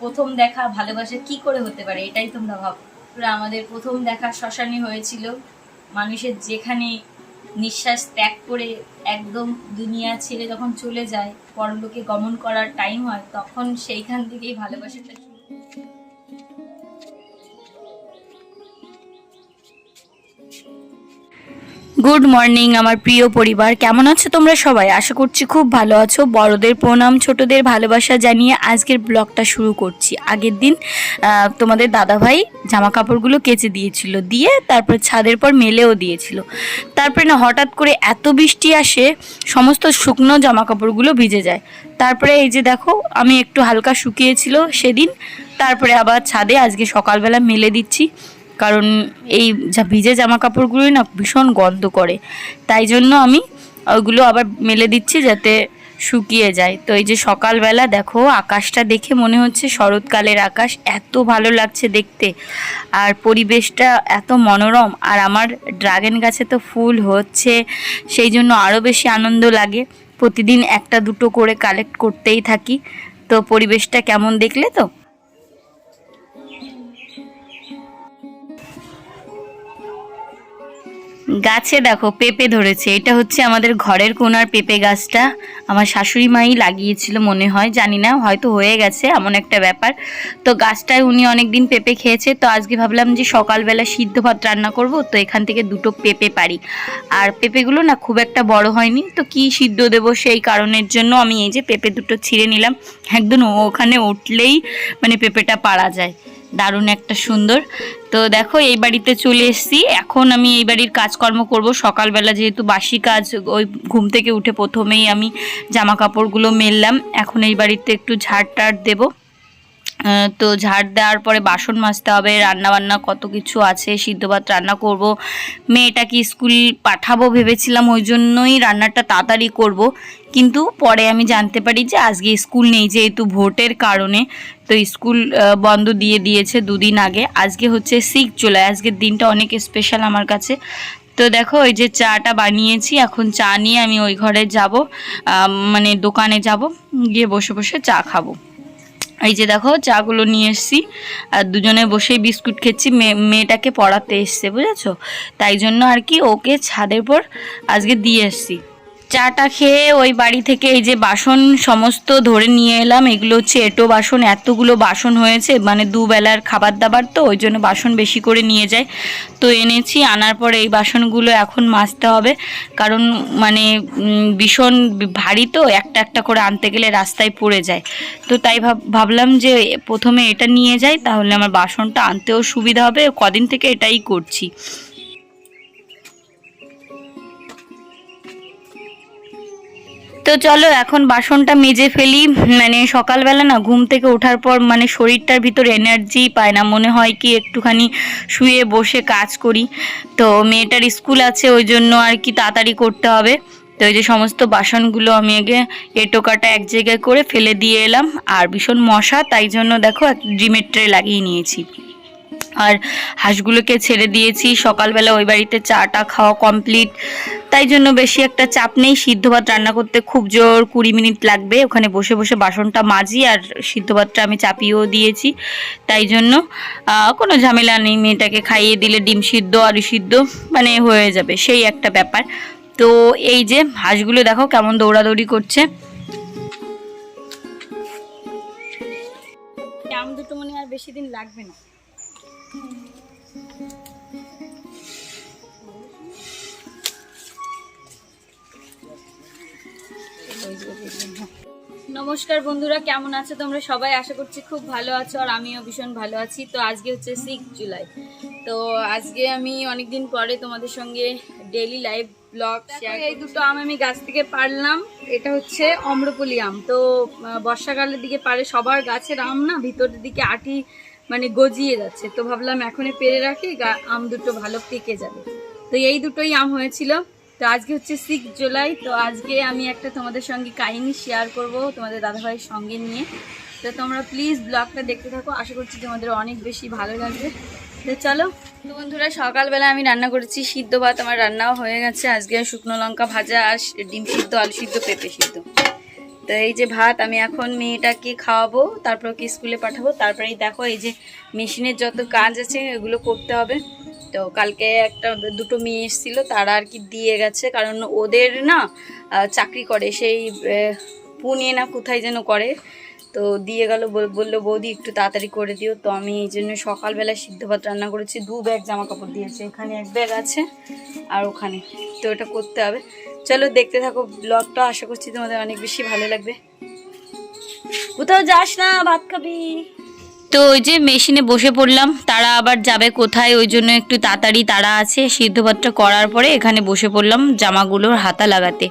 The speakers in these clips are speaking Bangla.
প্রথম দেখা ভালোবাসা কি করে হতে পারে, এটাই তোমরা ভাবো। আমাদের প্রথম দেখা শ্মশানে হয়েছিল। মানুষের যেখানে নিঃশ্বাস ত্যাগ করে একদম দুনিয়া ছেড়ে যখন চলে যায়, পরলোকে গমন করার টাইম হয়, তখন সেইখান থেকেই ভালোবাসাটা শুরু। গুড মর্নিং আমার প্রিয় পরিবার, কেমন আছো তোমরা সবাই? আশা করছি খুব ভালো আছো। বড়দের প্রণাম, ছোটদের ভালোবাসা জানিয়ে আজকের ব্লগটা শুরু করছি। আগের দিন তোমাদের দাদাভাই জামা কাপড়গুলো কেচে দিয়েছিল, দিয়ে তারপর ছাদের পর মেলেও দিয়েছিল। তারপরে না হঠাৎ করে এত বৃষ্টি আসে, সমস্ত শুকনো জামা কাপড়গুলো ভিজে যায়। তারপরে এই যে দেখো, আমি একটু হালকা শুকিয়েছিল সেদিন, তারপরে আবার ছাদে আজকে সকালবেলা মেলে দিচ্ছি। কারণ এই ভিজে জামা কাপড়গুলোই না ভীষণ গন্ধ করে, তাই জন্য আমি ওইগুলো আবার মেলে দিচ্ছি যাতে শুকিয়ে যায়। তো এই যে সকালবেলা দেখো, আকাশটা দেখে মনে হচ্ছে শরৎকালের আকাশ, এত ভালো লাগছে দেখতে, আর পরিবেশটা এত মনোরম। আর আমার ড্রাগন গাছে তো ফুল হচ্ছে, সেই জন্য আরও বেশি আনন্দ লাগে। প্রতিদিন একটা দুটো করে কালেক্ট করতেই থাকি। তো পরিবেশটা কেমন দেখলে তো? গাছে দেখো পেঁপে ধরেছে। এটা হচ্ছে আমাদের ঘরের কোণার পেঁপে গাছটা, আমার শাশুড়ি মাই লাগিয়েছিল মনে হয়, জানি না, হয়তো হয়ে গেছে, এমন একটা ব্যাপার। তো গাছটায় উনি অনেক দিন পেঁপে খেয়েছে। তো আজকে ভাবলাম যে সকালবেলা সিদ্ধ ভাত রান্না করব, তো এখান থেকে দুটো পেঁপে পারি। আর পেঁপেগুলো না খুব একটা বড় হয়নি, তো কি সিদ্ধ দেবো, সেই কারণের জন্য আমি এই যে পেঁপে দুটো ছিঁড়ে নিলাম। একদম ওখানে উঠলেই মানে পেঁপেটা পাড়া যায়, দারুণ একটা সুন্দর। তো দেখো এই বাড়িতে চলে এসেছি, এখন আমি এই বাড়ির কাজকর্ম করব সকালবেলা, যেহেতু বাসি কাজ। ওই ঘুম থেকে উঠে প্রথমেই আমি জামা কাপড়গুলো মেললাম, এখন এই বাড়িতে একটু ঝাড় টাড় দেবো। তো ঝাড় দেওয়ার পরে বাসন মাজতে হবে, রান্না বান্না কত কিছু আছে, সিদ্ধ ভাত রান্না করব। মেয়েটাকে স্কুল পাঠাবো ভেবেছিলাম, ওই জন্যই রান্নাটা তাড়াতাড়ি করব। কিন্তু পরে আমি জানতে পারি যে আজকে স্কুল নেই, যেহেতু ভোটের কারণে। তো স্কুল বন্ধ দিয়ে দিয়েছে দুদিন আগে। আজকে হচ্ছে 6 জুলাই, আজকের দিনটা অনেক স্পেশাল আমার কাছে। তো দেখো ওই যে চাটা বানিয়েছি, এখন চা নিয়ে আমি ওই ঘরে যাব, মানে দোকানে যাব, গিয়ে বসে বসে চা খাবো। এই যে দেখো চাগুলো নিয়ে এসছি, আর দুজনে বসেই বিস্কুট খেচ্ছি। মেয়েটাকে পড়াতে এসছে, বুঝেছো, তাই জন্য আর কি ওকে ছাদের পর আজকে দিয়ে এসছি। চাটা খেয়ে ওই বাড়ি থেকে এই যে বাসন সমস্ত ধরে নিয়ে এলাম। এগুলো হচ্ছে এঁটো বাসন, এতগুলো বাসন হয়েছে, মানে দুবেলার খাবার দাবার, তো ওই জন্য বাসন বেশি করে নিয়ে যায়। তো এনেছি, আনার পরে এই বাসনগুলো এখন মাজতে হবে, কারণ মানে ভীষণ ভারী, তো একটা একটা করে আনতে গেলে রাস্তায় পড়ে যায়। তো তাই ভাবলাম যে প্রথমে এটা নিয়ে যাই, তাহলে আমার বাসনটা আনতেও সুবিধা হবে। কদিন থেকে এটাই করছি। তো চলো এখন বাসনটা মেজে ফেলি। মানে সকালবেলা না ঘুম থেকে ওঠার পর মানে শরীরটার ভিতর এনার্জি পায় না, মনে হয় কি একটুখানি শুয়ে বসে কাজ করি। তো মেয়েটার স্কুল আছে, ওই জন্য আর কি তাড়াতাড়ি করতে হবে। তো এই যে সমস্ত বাসনগুলো আমি আগে এঁটো কাটা এক জায়গায় করে ফেলে দিয়ে এলাম। আর ভীষণ মশা, তাই জন্য দেখো ডিমের ট্রে লাগিয়ে নিয়েছি। আর হাঁসগুলোকে ছেড়ে দিয়েছি। সকালবেলা ওই বাড়িতে চাটা খাওয়া কমপ্লিট, তাই জন্য বেশি একটা চাপ নেই। সিদ্ধ ভাত রান্না করতে খুব জোর 20 মিনিট লাগবে। ওখানে বসে বসে বাসনটা মাজি, আর সিদ্ধ ভাতটা আমি চাপিয়েও দিয়েছি, তাই জন্য কোনো ঝামেলা নেই। মেয়েটাকে খাইয়ে দিলে ডিম সিদ্ধ আলু সিদ্ধ মানে হয়ে যাবে, সেই একটা ব্যাপার। তো এই যে হাঁসগুলো দেখো কেমন দৌড়াদৌড়ি করছে। আম দুটো মনে আর বেশি দিন লাগবে না। নমস্কার বন্ধুরা, কেমন আছো তোমরা সবাই? আশা করছি খুব ভালো আছো, আর আমিও ভীষণ ভালো আছি। তো আজকে হচ্ছে 6 জুলাই। তো আজকে আমি অনেকদিন পরে তোমাদের সঙ্গে ডেইলি লাইভ ব্লগ শেয়ার। এই দুটো আম আমি গাছ থেকে পারলাম, এটা হচ্ছে অম্রপলি আম। তো বর্ষাকালের দিকে পারে, সবার গাছের আম না ভিতরের দিকে আটি মানে গজিয়ে যাচ্ছে, তো ভাবলাম এখনই পেরে রাখি, আম দুটো ভালো পেকে যাবে। তো এই দুটোই আম হয়েছিল। তো আজকে হচ্ছে 6 জুলাই। তো আজকে আমি একটা তোমাদের সঙ্গে কাহিনী শেয়ার করব তোমাদের দাদাভাইয়ের সঙ্গে নিয়ে। তো তোমরা প্লিজ ব্লগটা দেখতে থাকো, আশা করছি তোমাদের অনেক বেশি ভালো লাগবে। তো চলো। তো বন্ধুরা, সকালবেলা আমি রান্না করেছি সিদ্ধ ভাত, আমার রান্নাও হয়ে গেছে। আজকে শুকনো লঙ্কা ভাজা, আর ডিম সিদ্ধ আলু সিদ্ধ পেঁপে সিদ্ধ। তো এই যে ভাত আমি এখন মেয়েটাকে খাওয়াবো, তারপর ওকে স্কুলে পাঠাবো। তারপরে দেখো এই যে মেশিনের যত কাজ আছে এগুলো করতে হবে। তো কালকে দুটো মেয়ে এসেছিলো, তারা আর কি দিয়ে গেছে, কারণ ওদের না চাকরি করে সেই পুনে না কোথায় যেন করে। তো দিয়ে গেল, বললো বৌদি একটু তাড়াতাড়ি করে দিও। তো আমি এই জন্য সকালবেলা সিদ্ধ ভাত রান্না করেছি। 2 ব্যাগ জামা কাপড় দিয়েছে, এখানে 1 ব্যাগ আছে আর ওখানে। তো এটা করতে হবে। চলো দেখতে থাকো ব্লগটা, আশা করছি তোমাদের অনেক বেশি ভালো লাগবে। কোথাও যাস না, ভাত খাবি। তো ওই যে মেশিনে বসে পড়লাম, তারা আবার যাবে কোথায়, ওই জন্য একটু তাড়াতাড়ি তারা আছে। সিদ্ধ ভাতটা করার পরে এখানে বসে পড়লাম জামাগুলোর হাতা লাগাতে।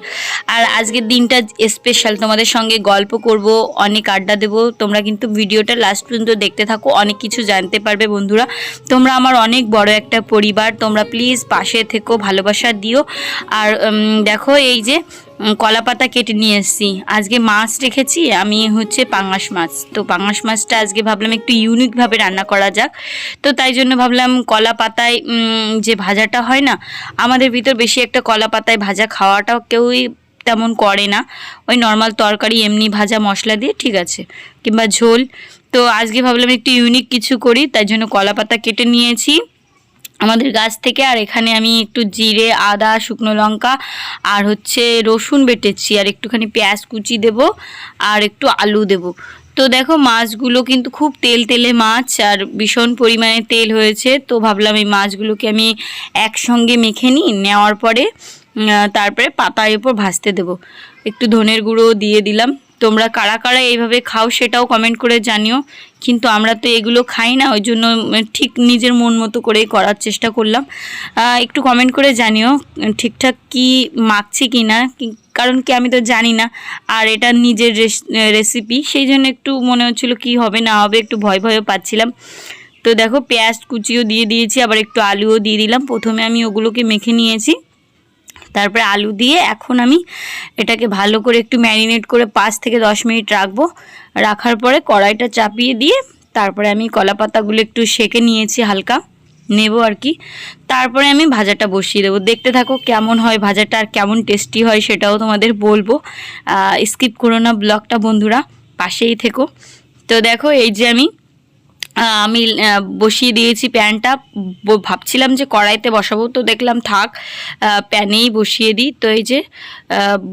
আর আজকের দিনটা স্পেশাল, তোমাদের সঙ্গে গল্প করব, অনেক আড্ডা দেব। তোমরা কিন্তু ভিডিওটা লাস্ট পর্যন্ত দেখতে থাকো, অনেক কিছু জানতে পারবে। বন্ধুরা, তোমরা আমার অনেক বড় একটা পরিবার, তোমরা প্লিজ পাশে থেকো, ভালোবাসা দিও। আর দেখো এই যে কলা পাতা কেটে নিয়ে এসেছি। আজকে মাছ রেখেছি আমি, হচ্ছে পাঙাশ মাছ। তো পাঙাশ মাছটা আজকে ভাবলাম একটু ইউনিকভাবে রান্না করা যাক। তো তাই জন্য ভাবলাম কলা পাতায় যে ভাজাটা হয় না, আমাদের ভিতর বেশি একটা কলা পাতায় ভাজা খাওয়াটাও কেউই তেমন করে না। ওই নর্মাল তরকারি এমনি ভাজা মশলা দিয়ে ঠিক আছে, কিংবা ঝোল। তো আজকে ভাবলাম একটু ইউনিক কিছু করি, তাই জন্য কলা পাতা কেটে নিয়েছি আমাদের গাছ থেকে। আর এখানে আমি একটু জিরে, আদা, শুকনো লঙ্কা আর হচ্ছে রসুন বেটেছি, আর একটুখানি পেঁয়াজ কুচি দেব, আর একটু আলু দেব। তো দেখো মাছগুলো কিন্তু খুব তেলে মাছ, আর ভীষণ পরিমাণে তেল হয়েছে। তো ভাবলাম এই মাছগুলোকে আমি একসঙ্গে মেখে নিই, নেওয়ার পরে তারপরে পাতার উপর ভাজতে দেব। একটু ধনের গুঁড়ো দিয়ে দিলাম। তোমরা কারা কারা এইভাবে খাও সেটাও কমেন্ট করে জানিও। কিন্তু আমরা তো এগুলো খাই না, ওই জন্য ঠিক নিজের মন মতো করেই করার চেষ্টা করলাম। একটু কমেন্ট করে জানিও ঠিকঠাক কি মাখছি কি না, কারণ কি আমি তো জানি না। আর এটা নিজের রেসিপি, সেই জন্য একটু মনে হচ্ছিলো কি হবে না হবে, একটু ভয়ও পাচ্ছিলাম। তো দেখো পেঁয়াজ কুচিও দিয়ে দিয়েছি, আবার একটু আলুও দিয়ে দিলাম। প্রথমে আমি ওগুলোকে মেখে নিয়েছি, তারপরে আলু দিয়ে এখন আমি এটাকে ভালো করে একটু ম্যারিনেট করে 5 থেকে 10 মিনিট রাখবো। রাখার পরে কড়াইটা চাপিয়ে দিয়ে তারপরে আমি কলা পাতাগুলো একটু সেঁকে নিয়েছি, হালকা নেব আর কি। তারপরে আমি ভাজাটা বসিয়ে দেবো। দেখতে থাকো কেমন হয় ভাজাটা, আর কেমন টেস্টি হয় সেটাও তোমাদের বলবো। স্কিপ করো না ব্লগটা বন্ধুরা, পাশেই থেকো। তো দেখো এই যে আমি বসিয়ে দিয়েছি প্যানটা। ভাবছিলাম যে কড়াইতে বসাবো, তো দেখলাম থাক প্যানেই বসিয়ে দিই। তো এই যে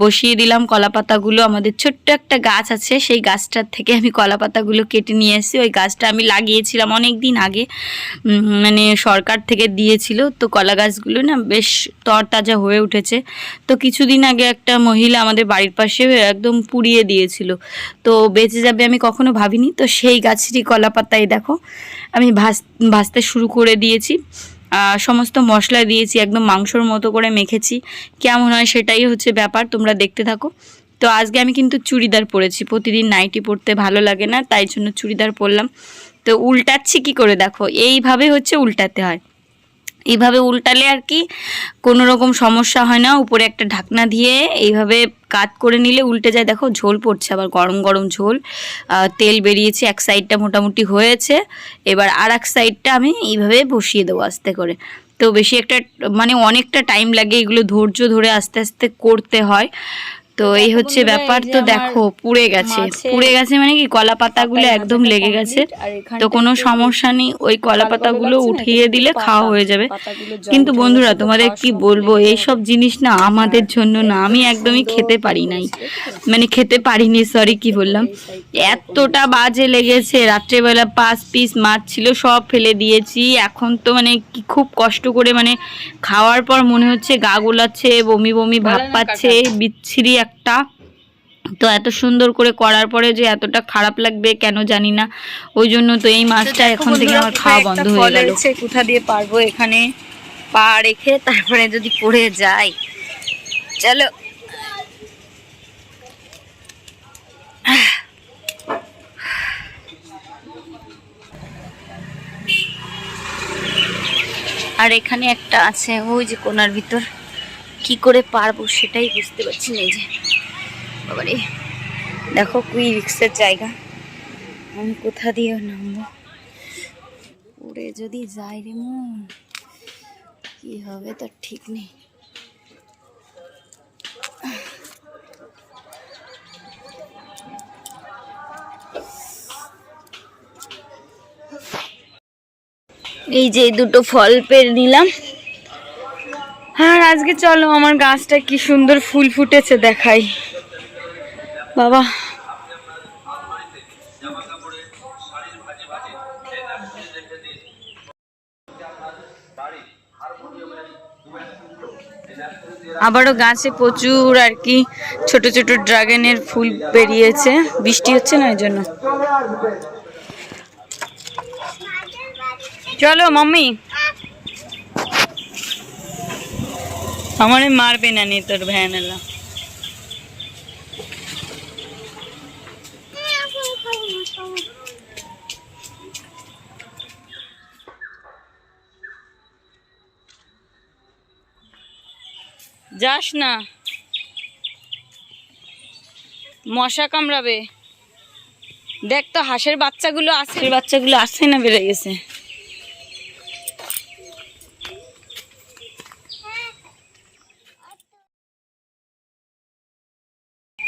বসিয়ে দিলাম কলা পাতাগুলো। আমাদের ছোট্ট একটা গাছ আছে, সেই গাছটার থেকে আমি কলা পাতাগুলো কেটে নিয়ে এসেছি। ওই গাছটা আমি লাগিয়েছিলাম অনেক দিন আগে, মানে সরকার থেকে দিয়েছিল। তো কলা গাছগুলো না বেশ তরতাজা হয়ে উঠেছে। তো কিছুদিন আগে একটা মহিলা আমাদের বাড়ির পাশে একদম পুড়িয়ে দিয়েছিল, তো বেঁচে যাবে আমি কখনো ভাবিনি। তো সেই গাছেরই কলা পাতাই দেখো আমি ভাজতে শুরু করে দিয়েছি। সমস্ত মশলা দিয়েছি, একদম মাংসর মতো করে মেখেছি। কেমন হয় সেটাই হচ্ছে ব্যাপার, তোমরা দেখতে থাকো। তো আজকে আমি কিন্তু চুড়িদার পরেছি, প্রতিদিন নাইটি পরতে ভালো লাগে না, তাই জন্য চুড়িদার পরলাম। তো উল্টাচ্ছি কি করে দেখো, এইভাবে হচ্ছে উল্টাতে হয়। এইভাবে উল্টালে আর কি কোনো রকম সমস্যা হয় না। উপরে একটা ঢাকনা দিয়ে এইভাবে কাট করে নিলে উল্টে যায়। দেখো ঝোল পড়ছে, আবার গরম গরম ঝোল, তেল বেরিয়েছে। এক সাইডটা মোটামুটি হয়েছে, এবার আর এক সাইডটা আমি এইভাবে বসিয়ে দেবো আস্তে করে। তো বেশি একটা মানে অনেকটা টাইম লাগে, এগুলো ধৈর্য ধরে আস্তে আস্তে করতে হয়। তো এই হচ্ছে ব্যাপার। তো দেখো পুড়ে গেছে মানে কি কলা পাতাগুলো একদম লেগে গেছে। তো কোনো সমস্যা নেই, ওই কলা পাতাগুলো উঠিয়ে দিলে খাওয়া হয়ে যাবে। কিন্তু বন্ধুরা তোমাদের কি বলবো, এইসব জিনিস না আমাদের জন্য না, আমি একদমই খেতে পারি নাই, মানে খেতে পারিনি, সরি কি বললাম। এতটা বাজে লেগেছে, রাত্রেবেলা 5 পিস মাছ ছিল, সব ফেলে দিয়েছি। এখন তো মানে কি খুব কষ্ট করে, মানে খাওয়ার পর মনে হচ্ছে গা গোলাচ্ছে, বমি বমি ভাব পাচ্ছে, বিচ্ছিরি একটা। তো এত সুন্দর করে করার পরে যে এতটা খারাপ লাগবে কেন জানি না, ওই জন্য তো এই মাছটা এখন থেকে আমার খাওয়া বন্ধ হয়ে গেল। কোথা দিয়ে পারবো, এখানে পা রেখে তারপরে যদি পড়ে যাই। চলো আর এখানে একটা আছে ওই যে কোনার ভিতর, কি করে পারবো সেটাই বুঝতে পারছি না। এই যে বাবারে দেখো কুই রিক্সের জায়গা, আমি কোথা দিয়ে নামবো, উড়ে যদি যাই রে মন কি হবে তার ঠিক নেই। এই যে দুটো ফল পেড়ে নিলাম। আর আজকে চলো আমার গাছটা কি সুন্দর ফুল ফুটেছে দেখাই। বাবা আবারও গাছে প্রচুর আর কি ছোট ছোট ড্রাগনের ফুল বেরিয়েছে, বৃষ্টি হচ্ছে না এই জন্য। চলো মাম্মি, আমারে মারবে না নি তোর ভ্যান এলা। যাস না, মশা কামড়াবে। দেখ তো হাঁসের বাচ্চাগুলো আসে না বেড়ে গেছে।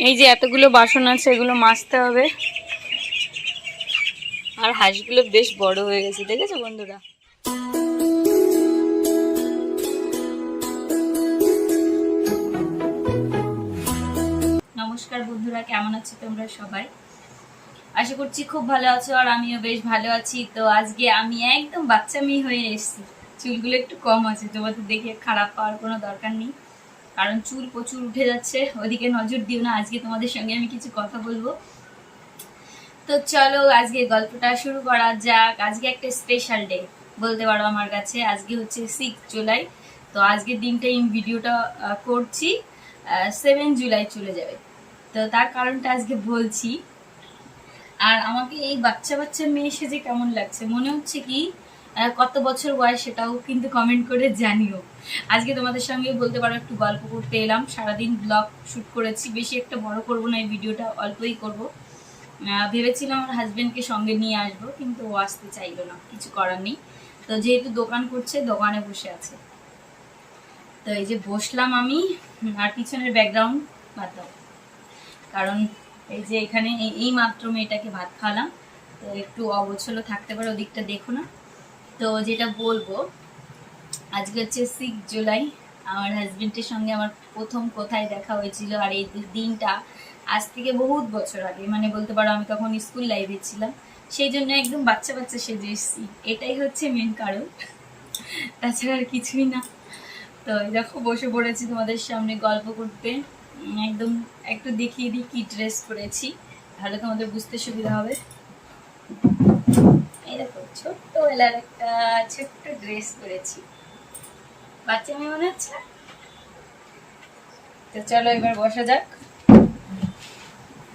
এই যে এতগুলো বাসন আছে এগুলো মাজতে হবে। আর হাঁসগুলো বেশ বড় হয়ে গেছে, দেখেছো বন্ধুরা? নমস্কার বন্ধুরা, কেমন আছো তোমরা সবাই? আশা করছি খুব ভালো আছো, আর আমিও বেশ ভালো আছি। তো আজকে আমি একদম বাচ্চা মেয়ে হয়ে এসেছি। চুলগুলো একটু কম আছে, তোমাদের দেখে খারাপ পাওয়ার কোনো দরকার নেই, কারণ চুল প্রচুর উঠে যাচ্ছে, ওদিকে নজর দিও না। আজকে তোমাদের সঙ্গে আমি কিছু কথা বলবো। তো চলো আজকে গল্পটা শুরু করা যাক। আজকে একটা স্পেশাল ডে বলতে পারো আমার কাছে। আজকে হচ্ছে 6 জুলাই। তো আজকের দিনটা আমি ভিডিওটা করছি, 7 জুলাই চলে যাবে। তো তার কারণটা আজকে বলছি। আর আমাকে এই বাচ্চা বাচ্চা মেয়ে সেজে কেমন লাগছে, মনে হচ্ছে কি কত বছর বয়স সেটাও কিন্তু কমেন্ট করে জানিও। আজকে তোমাদের সঙ্গে বলতে পারো একটু গল্প করতে এলাম। সারাদিন ব্লগ শুট করেছি, বেশি একটা বড় করবো না, এই ভিডিওটা অল্পই করব। ভেবেছিলাম আমার হাজবেন্ডকে সঙ্গে নিয়ে আসবো, কিন্তু ও আসতে চাইলো না, কিছু করার নেই। তো যেহেতু দোকান করছে, দোকানে বসে আছে। তো এই যে বসলাম আমি, আর পিছনের ব্যাকগ্রাউন্ড বাদ দাও, কারণ এই যে এখানে এই মাত্র মেয়েটাকে ভাত খাওয়ালাম, তো একটু অগোছলো থাকতে পারে, ওদিকটা দেখো না। তো যেটা বলবো, আজকে হচ্ছে 6 জুলাই। আমার হাজবেন্ডের সঙ্গে আমার প্রথম কোথায় দেখা হয়েছিল, আর এই দিনটা আজ থেকে বহুত বছর আগে, মানে বলতে পারো আমি তখন স্কুল লাইফে ছিলাম, সেই জন্য একদম বাচ্চা বাচ্চা সেজে এসেছি। এটাই হচ্ছে মেন কারণ, তাছাড়া আর কিছুই না। তো দেখো বসে পড়েছি তোমাদের সামনে গল্প করতে। একদম একটু দেখিয়ে দিই কি ড্রেস পরেছি, তাহলে তোমাদের বুঝতে সুবিধা হবে। এই দেখো ছোট্টবেলার একটা ছোট্ট ড্রেস পরেছি, বাচ্চা মেয়ে মনে হচ্ছে। তো চলো এবার বসা যাক।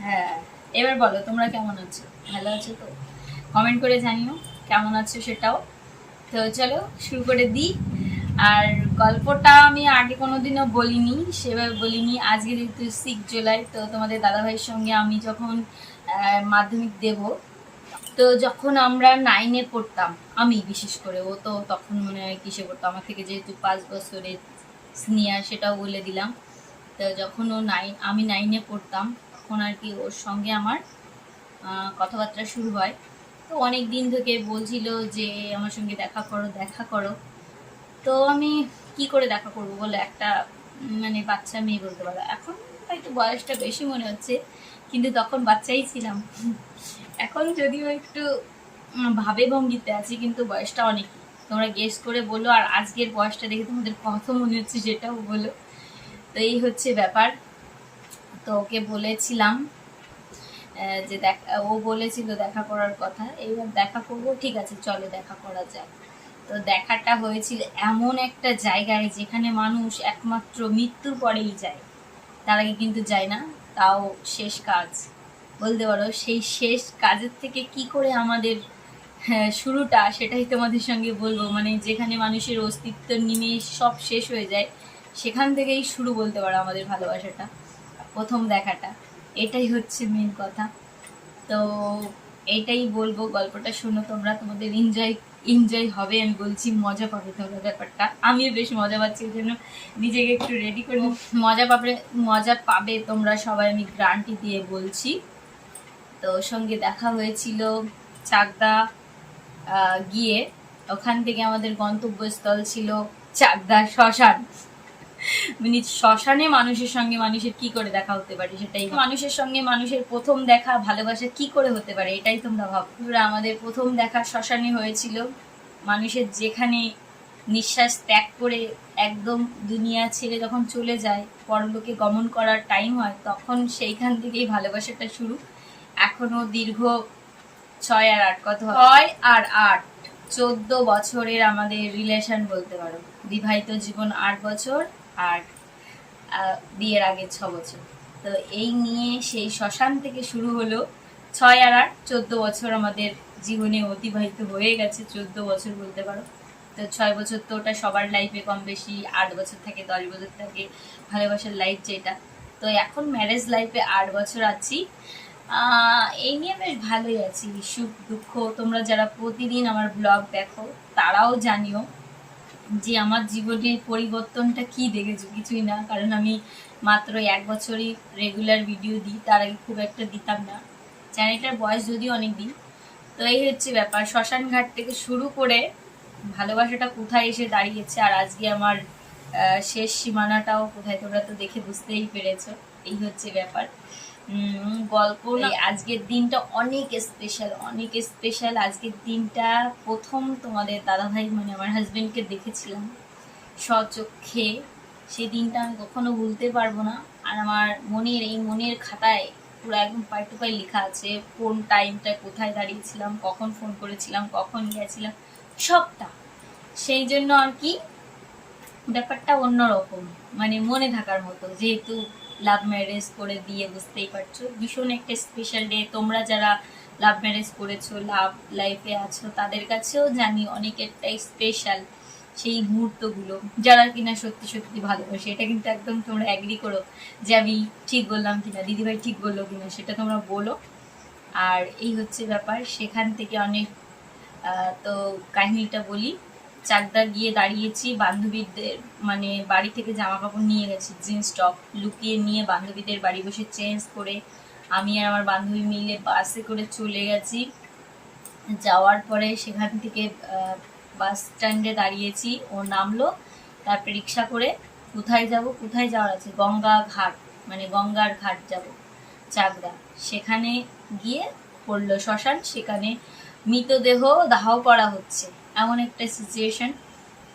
হ্যাঁ, এবার বলো তোমরা কেমন আছো? ভালো আছো তো? কমেন্ট করে জানিও কেমন আছো সেটাও। তো চলো শুরু করে দিই। আর গল্পটা আমি আগে কোনোদিনও বলিনি, সেভাবে বলিনি। আজকে যেহেতু 6 জুলাই, তো তোমাদের দাদাভাইয়ের সঙ্গে আমি যখন মাধ্যমিক দেব, তো যখন আমরা 9-এ পড়তাম, আমি বিশেষ করে, ও তো তখন মনে হয় কিসে পড়তো, আমার থেকে যেহেতু 5 বছরের সিনিয়র সেটাও বলে দিলাম। তো যখন আমি 9-এ পড়তাম, তখন আর কি ওর সঙ্গে আমার কথাবার্তা শুরু হয়। তো অনেক দিন থেকে বলছিল যে আমার সঙ্গে দেখা করো দেখা করো। তো আমি কি করে দেখা করবো বলে, একটা মানে বাচ্চা মেয়ে বলতে পারো। এখন হয়তো বয়সটা বেশি মনে হচ্ছে, কিন্তু তখন বাচ্চাই ছিলাম। এখন যদিও একটু ভাবে ভঙ্গিতে আছি, কিন্তু বয়সটা অনেক। তোমরা গেস করে বলো, আর আজকের বয়সটা দেখে তোমাদের কত মনে হচ্ছে সেটাও বলো। তো এই হচ্ছে ব্যাপার। তো ওকে বলেছিলাম যে ও বলেছিল দেখা করার কথা, এইবার দেখা করব। ঠিক আছে চলো দেখা করা যাক। তো দেখাটা হয়েছিল এমন একটা জায়গায় যেখানে মানুষ একমাত্র মৃত্যুর পরেই যায়, তার আগে কিন্তু যায় না। তাও শেষ কাজ বলতে পারো। সেই শেষ কাজের থেকে কি করে আমাদের শুরুটা, সেটাই তোমাদের সঙ্গে বলবো। মানে যেখানে মানুষের অস্তিত্ব নিমেষ সব শেষ হয়ে যায়, সেখান থেকেই শুরু বলতে পারো আমাদের ভালোবাসাটা, প্রথম দেখাটা। এটাই হচ্ছে মেন কথা। তো এইটাই বলবো, গল্পটা শোনো তোমরা, তোমাদের এনজয় হবে, আমি বলছি মজা পাবে তোমরা ব্যাপারটা। আমিও বেশ মজা পাচ্ছি, এই জন্য নিজেকে একটু রেডি করে মজা পাবে তোমরা সবাই, আমি গ্যারান্টি দিয়ে বলছি। তো ওর সঙ্গে দেখা হয়েছিল চাকদা গিয়ে, ওখান থেকে আমাদের গন্তব্যস্থল ছিল চাকদা শ্মশান। মানে শ্মশানে মানুষের সঙ্গে মানুষের কি করে দেখা হতে পারে, সেটাই মানুষের সঙ্গে মানুষের প্রথম দেখা ভালোবাসা কি করে হতে পারে, এটাই তোমরা ভাবো। আমাদের প্রথম দেখা শ্মশানে হয়েছিল। মানুষের যেখানে নিঃশ্বাস ত্যাগ করে একদম দুনিয়া ছেড়ে যখন চলে যায়, পরলোকে গমন করার টাইম হয়, তখন সেইখান থেকেই ভালোবাসাটা শুরু। এখনো দীর্ঘ 6 আর 8 কত 6 আর 8 14 বছরের আমাদের রিলেশন বলতে পারো। বিবাহিত জীবন 8 বছর আর বিয়ের আগে 6 বছর। তো এই নিয়ে সেই শ্মশান থেকে শুরু হলো 6 আর 8 14 বছর আমাদের জীবনে অতিবাহিত হয়ে গেছে। 14 বছর বলতে পারো। তো 6 বছর তো ওটা সবার লাইফে কম বেশি, 8 বছর থাকে 10 বছর থাকে ভালোবাসার লাইফ যেটা। তো এখন ম্যারেজ লাইফে 8 বছর আছি। এই নিয়ে বেশ ভালোই আছি, সুখ দুঃখ। তোমরা যারা প্রতিদিন আমার ব্লগ দেখো তারাও জানিও যে আমার জীবনের পরিবর্তনটা কি দেখেছো, কিছুই না। কারণ আমি মাত্র 1 বছরই রেগুলার ভিডিও দিই, তার আগে খুব একটা দিতাম না। চ্যানেলটার বয়স যদিও অনেক দিন। তো এই হচ্ছে ব্যাপার, শ্মশান ঘাট থেকে শুরু করে ভালোবাসাটা কোথায় এসে দাঁড়িয়েছে, আর আজকে আমার শেষ সীমানাটাও কোথায়, তোমরা তো দেখে বুঝতেই পেরেছো। এই হচ্ছে ব্যাপার গল্প। আজকের দিনটা অনেক স্পেশাল, অনেক স্পেশাল। আজকের দিনটা প্রথম তোমাদের দাদাভাই মানে আমার হাজবেন্ডকে দেখেছিলাম স্বচক্ষে। সেই দিনটা আমি কখনো ভুলতে পারবো না। আর আমার মনের খাতায় পুরো একদম পাই টু পাই লেখা আছে কোন টাইমটা, কোথায় দাঁড়িয়েছিলাম, কখন ফোন করেছিলাম, কখন গিয়েছিলাম, সবটা। সেই জন্য আর কি ব্যাপারটা অন্যরকম, মানে মনে থাকার মতো। যেহেতু লাভ ম্যারেজ করে দিয়ে, বুঝতেই পারছো, ভীষণ একটা স্পেশাল ডে। তোমরা যারা লাভ ম্যারেজ করেছো, লাভ লাইফে আছো, তাদের কাছেও জানি অনেকেরটাই স্পেশাল সেই মুহূর্তগুলো, যারা কিনা সত্যি সত্যি ভালোবাসে। এটা কিন্তু একদম তোমরা অ্যাগ্রি করো যে আমি ঠিক বললাম কিনা, দিদিভাই ঠিক বললো কিনা, সেটা তোমরা বলো। আর এই হচ্ছে ব্যাপার। সেখান থেকে অনেক তো কাহিনীটা বলি। চাকদা গিয়ে দাঁড়িয়েছি বান্ধবীদের, মানে বাড়ি থেকে জামা কাপড় নিয়ে গেছি, জিন্স টপ লুকিয়ে নিয়ে বান্ধবীদের বাড়ি বসে চেঞ্জ করে আমি আর আমার বান্ধবী মিলে বাসে করে চলে গেছি। যাওয়ার পরে সেখান থেকে বাস স্ট্যান্ডে দাঁড়িয়েছি, ও নামলো, তারপরে রিক্সা করে কোথায় যাওয়ার আছে, গঙ্গা ঘাট, মানে গঙ্গার ঘাট যাব চাকদা। সেখানে গিয়ে পড়লো শ্মশান, সেখানে মৃতদেহ দাহ করা হচ্ছে, এমন একটা সিচুয়েশন।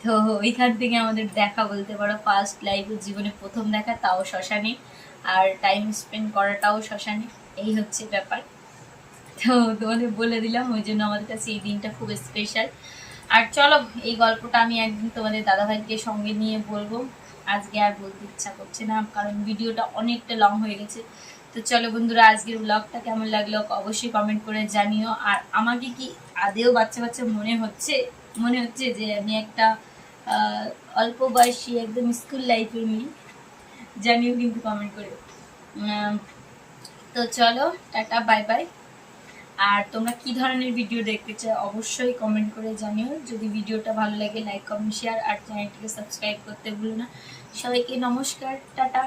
তো ওইখান থেকে আমাদের দেখা বলতে পারো ফার্স্ট লাইফ, জীবনে প্রথম দেখা, তাও শ্মশানে, আর টাইম স্পেন্ড করাটাও শ্মশানে। এই হচ্ছে ব্যাপার। তো তোমাদের বলে দিলাম, ওই জন্য আমাদের কাছে এই দিনটা খুব স্পেশাল। আর চলো, এই গল্পটা আমি একদিন তোমাদের দাদাভাইকে সঙ্গে নিয়ে বলবো। আজকে আর বলতে ইচ্ছা করছে না, কারণ ভিডিওটা অনেকটা লং হয়ে গেছে। তো চলো বন্ধুরা, আজকের ব্লগটা কেমন লাগলো অবশ্যই কমেন্ট করে জানিও। আর আমাকে কি আদেও বাচ্চা বাচ্চা মনে হচ্ছে যে আমি একটা অল্প বয়সী একদম স্কুল লাইফের মেয়ে? জানিও কিন্তু কমেন্ট করে। তো চলো, টাটা, বাই বাই। আর তোমরা কি ধরনের ভিডিও দেখতে চাও অবশ্যই কমেন্ট করে জানিও। যদি ভিডিওটা ভালো লাগে লাইক, কমেন্ট, শেয়ার, আর চ্যানেলটিকে সাবস্ক্রাইব করতে ভুলো না। সবাইকে নমস্কার, টাটা।